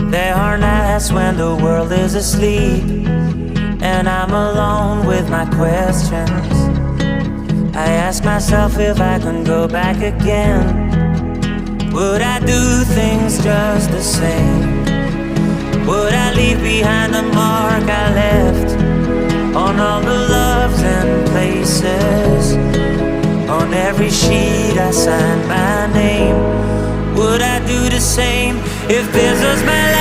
There are nights when the world is asleep and I'm alone with my questions. I ask myself if I can go back again. Would I do things just the same? Would I leave behind the mark I left on all the loves and places? On every sheet I signed my name. Would I do the same if this was my life?